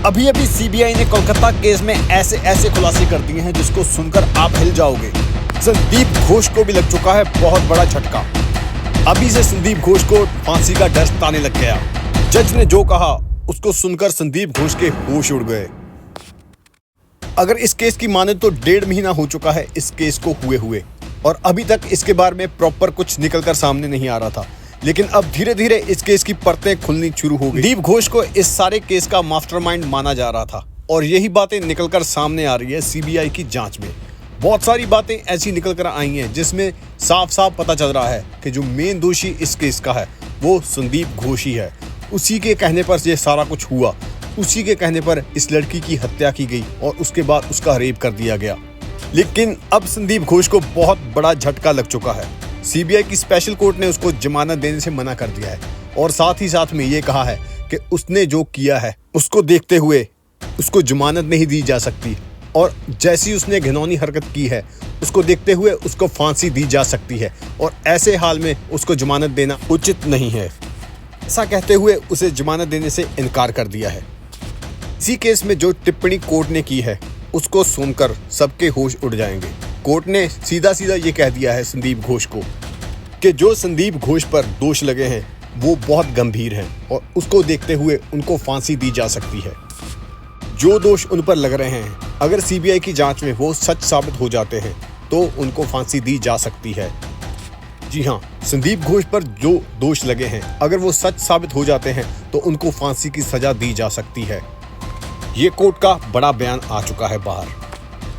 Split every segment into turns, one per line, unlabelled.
अभी अभी सीबीआई ने कोलकाता केस में ऐसे ऐसे खुलासे कर दिए हैं जिसको सुनकर आप हिल जाओगे। संदीप घोष को भी लग चुका है बहुत बड़ा झटका। अभी से संदीप घोष को फांसी का डर सताने लग गया। जज ने जो कहा उसको सुनकर संदीप घोष के होश उड़ गए। अगर इस केस की माने तो 1.5 महीना हो चुका है इस केस को हुए और अभी तक इसके बारे में प्रॉपर कुछ निकलकर सामने नहीं आ रहा था, लेकिन अब धीरे धीरे इस केस की परतें खुलनी शुरू हो गई। संदीप घोष को इस सारे केस का मास्टरमाइंड माना जा रहा था और यही बातें निकलकर सामने आ रही है सीबीआई की जांच में। बहुत सारी बातें ऐसी निकलकर आई हैं जिसमें साफ साफ पता चल रहा है कि जो मेन दोषी इस केस का है वो संदीप घोष ही है। उसी के कहने पर ये सारा कुछ हुआ, उसी के कहने पर इस लड़की की हत्या की गई और उसके बाद उसका रेप कर दिया गया। लेकिन अब संदीप घोष को बहुत बड़ा झटका लग चुका है। सीबीआई की स्पेशल कोर्ट ने उसको जमानत देने से मना कर दिया है और साथ ही साथ में ये कहा है कि उसने जो किया है उसको देखते हुए उसको जमानत नहीं दी जा सकती और जैसी उसने घिनौनी हरकत की है उसको देखते हुए उसको फांसी दी जा सकती है और ऐसे हाल में उसको जमानत देना उचित नहीं है। ऐसा कहते हुए उसे जमानत देने से इनकार कर दिया है। इसी केस में जो टिप्पणी कोर्ट ने की है उसको सुनकर सबके होश उड़ जाएंगे। कोर्ट ने सीधा सीधा ये कह दिया है संदीप घोष को कि जो संदीप घोष पर दोष लगे हैं वो बहुत गंभीर हैं और उसको देखते हुए उनको फांसी दी जा सकती है। जो दोष उन पर लग रहे हैं अगर सीबीआई की जांच में वो सच साबित हो जाते हैं तो उनको फांसी दी जा सकती है। जी हाँ, संदीप घोष पर जो दोष लगे हैं अगर वो सच साबित हो जाते हैं तो उनको फांसी की सजा दी जा सकती है। ये कोर्ट का बड़ा बयान आ चुका है बाहर।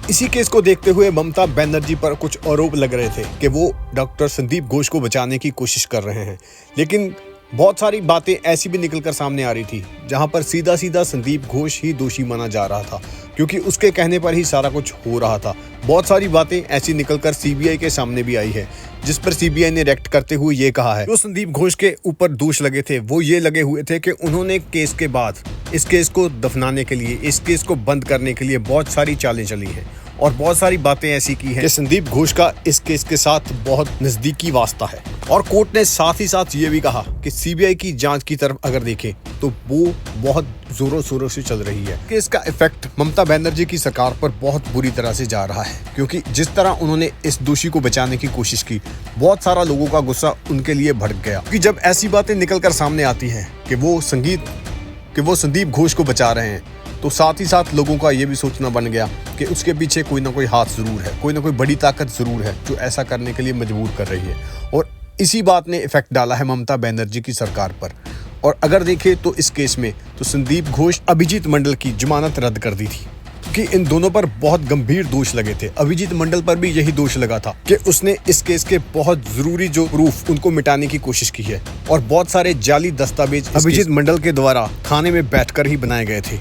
इसी केस को देखते हुए ममता बनर्जी पर कुछ आरोप लग रहे थे कि वो डॉक्टर संदीप घोष को बचाने की कोशिश कर रहे हैं, लेकिन बहुत सारी बातें ऐसी भी निकलकर सामने आ रही थी जहां पर सीधा सीधा संदीप घोष ही दोषी माना जा रहा था क्योंकि उसके कहने पर ही सारा कुछ हो रहा था। बहुत सारी बातें ऐसी निकलकर सीबीआई के सामने भी आई है जिस पर सीबीआई ने रिएक्ट करते हुए ये कहा है जो संदीप घोष के ऊपर दोष लगे थे वो ये लगे हुए थे कि उन्होंने केस के बाद इस केस को दफनाने के लिए, इस केस को बंद करने के लिए बहुत सारी चालें चली हैं और बहुत सारी बातें ऐसी की हैं कि संदीप घोष का इस केस के साथ बहुत नजदीकी वास्ता है। और कोर्ट ने साथ ही साथ ये भी कहा कि सीबीआई की जांच की तरफ अगर देखें तो वो बहुत जोरों शोरों से चल रही है। केस का इफेक्ट ममता बनर्जी की सरकार पर बहुत बुरी तरह से जा रहा है क्योंकि जिस तरह उन्होंने इस दोषी को बचाने की कोशिश की बहुत सारा लोगों का गुस्सा उनके लिए भड़क गया। क्योंकि जब ऐसी बातें निकलकर सामने आती हैं कि वो संदीप घोष को बचा रहे हैं तो साथ ही साथ लोगों का ये भी सोचना बन गया कि उसके पीछे कोई ना कोई हाथ जरूर है, कोई ना कोई बड़ी ताकत जरूर है जो ऐसा करने के लिए मजबूर कर रही है। और इसी बात ने इफेक्ट डाला है ममता बनर्जी की सरकार पर। और अगर देखें तो इस केस में तो संदीप घोष अभिजीत मंडल की जमानत रद्द कर दी थी क्योंकि इन दोनों पर बहुत गंभीर दोष लगे थे। अभिजीत मंडल पर भी यही दोष लगा था कि उसने इस केस के बहुत जरूरी जो प्रूफ उनको मिटाने की कोशिश की है और बहुत सारे जाली दस्तावेज अभिजीत मंडल के द्वारा थाने में बैठकर ही बनाए गए थे।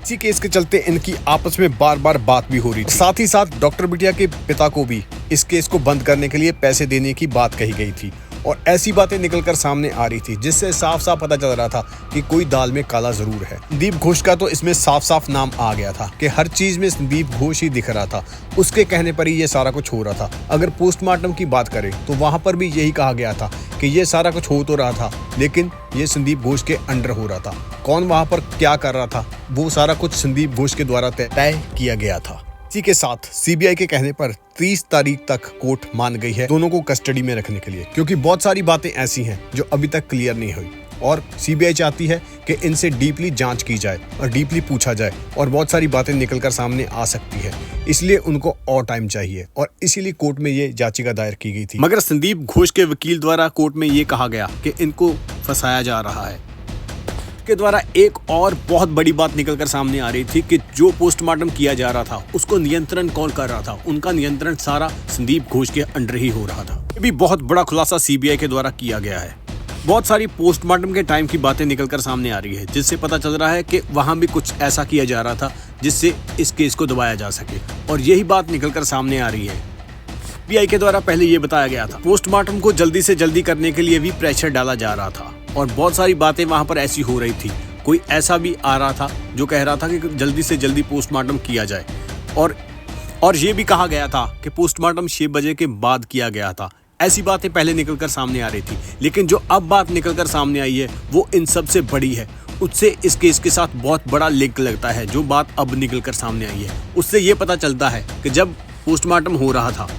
इसी केस के चलते इनकी आपस में बार बार बात भी हो रही थी। साथ ही साथ डॉक्टर बिटिया के पिता को भी इस केस को बंद करने के लिए पैसे देने की बात कही गई थी और ऐसी बातें निकलकर सामने आ रही थी जिससे साफ साफ पता चल रहा था कि कोई दाल में काला जरूर है। संदीप घोष का तो इसमें साफ साफ नाम आ गया था कि हर चीज में संदीप घोष ही दिख रहा था, उसके कहने पर ही ये सारा कुछ हो रहा था। अगर पोस्टमार्टम की बात करें तो वहां पर भी यही कहा गया था कि ये सारा कुछ हो तो रहा था लेकिन ये संदीप घोष के अंडर हो रहा था। कौन वहां पर क्या कर रहा था वो सारा कुछ संदीप घोष के द्वारा तय किया गया था। इसी के साथ सीबीआई के कहने पर 30 तारीख तक कोर्ट मान गई है दोनों को कस्टडी में रखने के लिए क्योंकि बहुत सारी बातें ऐसी हैं जो अभी तक क्लियर नहीं हुई और सीबीआई चाहती है कि इनसे डीपली जांच की जाए और डीपली पूछा जाए और बहुत सारी बातें निकलकर सामने आ सकती है, इसलिए उनको और टाइम चाहिए और इसीलिए कोर्ट में ये याचिका दायर की गई थी। मगर संदीप घोष के वकील द्वारा कोर्ट में ये कहा गया कि इनको फंसाया जा रहा है। के द्वारा एक और बहुत बड़ी बात निकलकर सामने आ रही थी कि जो पोस्टमार्टम किया जा रहा था उसको नियंत्रण कौन कर रहा था, उनका नियंत्रण सारा संदीप घोष के अंडर ही हो रहा था। ये भी बहुत बड़ा खुलासा सीबीआई के द्वारा किया गया है। बहुत सारी पोस्टमार्टम के टाइम की बातें निकलकर सामने आ रही है जिससे पता चल रहा है कि वहां भी कुछ ऐसा किया जा रहा था जिससे इस केस को दबाया जा सके और यही बात निकलकर सामने आ रही है। सीबीआई के द्वारा पहले ये बताया गया था पोस्टमार्टम को जल्दी से जल्दी करने के लिए भी प्रेशर डाला जा रहा था और बहुत सारी बातें वहां पर ऐसी हो रही थी। कोई ऐसा भी आ रहा था जो कह रहा था कि जल्दी से जल्दी पोस्टमार्टम किया जाए और ये भी कहा गया था कि पोस्टमार्टम 6 बजे के बाद किया गया था। ऐसी बातें पहले निकलकर सामने आ रही थी लेकिन जो अब बात निकलकर सामने आई है वो इन सबसे बड़ी है। उससे इस केस के साथ बहुत बड़ा लिंक लगता है। जो बात अब निकल कर सामने आई है, उससे ये पता चलता है कि जब पोस्टमार्टम हो रहा था,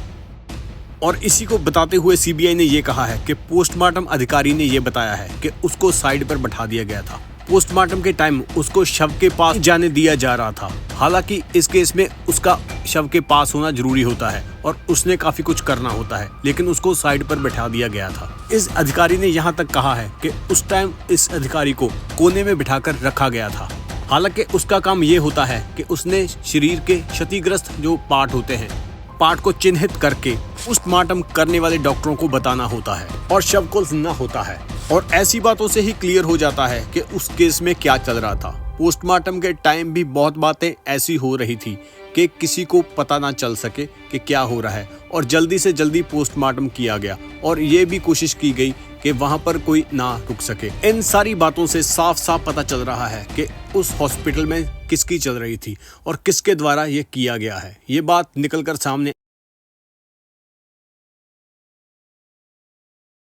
और इसी को बताते हुए सीबीआई ने ये कहा है कि पोस्टमार्टम अधिकारी ने ये बताया है कि उसको साइड पर बैठा दिया गया था। पोस्टमार्टम के टाइम उसको शव के पास जाने दिया जा रहा था। हालांकि इस केस में उसका शव के पास होना जरूरी होता है और उसने काफी कुछ करना होता है, लेकिन उसको साइड पर बैठा दिया गया था। इस अधिकारी ने यहाँ तक कहा है कि उस टाइम इस अधिकारी को कोने में बिठाकर रखा गया था। हालांकि उसका काम ये होता है कि उसने शरीर के क्षतिग्रस्त जो पार्ट होते हैं, पार्ट को चिन्हित करके पोस्टमार्टम करने वाले डॉक्टरों को बताना होता है और शव को सुनना होता है। और ऐसी बातों से ही क्लियर हो जाता है कि उस केस में क्या चल रहा था। पोस्टमार्टम के टाइम भी बहुत बातें ऐसी हो रही थी कि किसी को पता ना चल सके कि क्या हो रहा है, और जल्दी से जल्दी पोस्टमार्टम किया गया और ये भी कोशिश की गई कि वहां पर कोई ना रुक सके। इन सारी बातों से साफ साफ पता चल रहा है कि उस हॉस्पिटल में किसकी चल रही थी और किसके द्वारा ये किया गया है। ये बात निकल कर सामने